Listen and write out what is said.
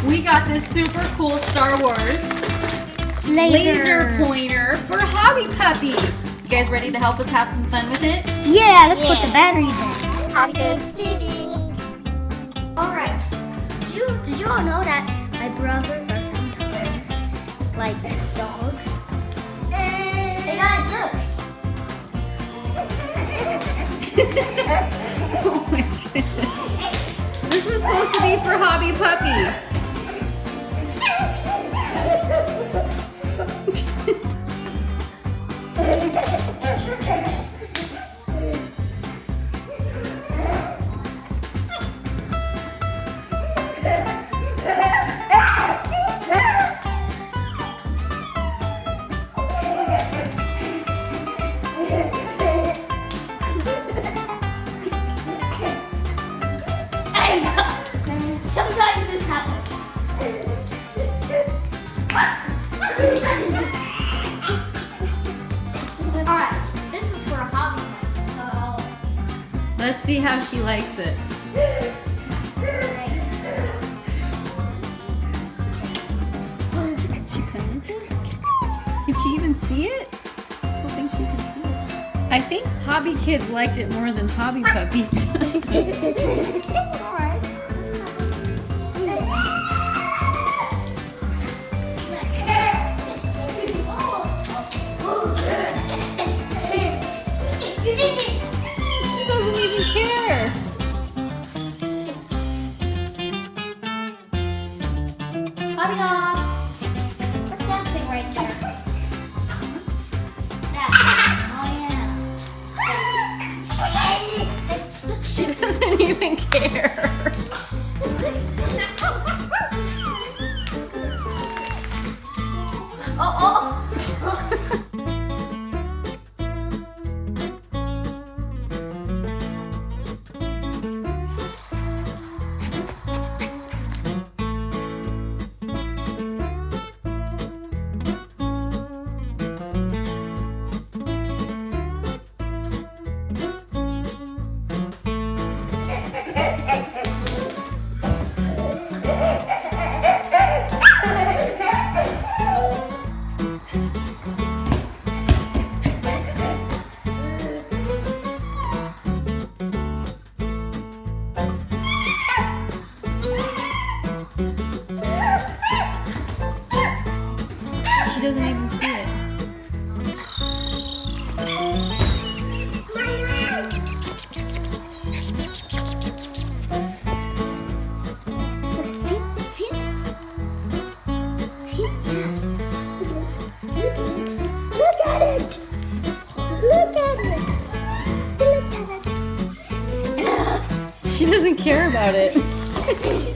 we got this super cool Star Wars laser pointer for HobbyPuppy. You guys ready to help us have some fun with it? Yeah, let's put the batteries in. HobbyKidsGaming. Alright, did you all know that my brothers are sometimes like dogs? Hey guys, look. Oh my goodness. This is supposed to be for HobbyPuppy. Sometimes this happens. Alright, this is for a hobby, so Let's see how she likes it. Can she even see it? I don't think she can see it. I think Hobby Kids liked it more than HobbyPuppy does. She doesn't even care. Hobby dog. What's that thing right there? That. Oh yeah. She doesn't even care. Oh. She doesn't even see it. Look at it! Look at it! Look at it! She doesn't care about it. She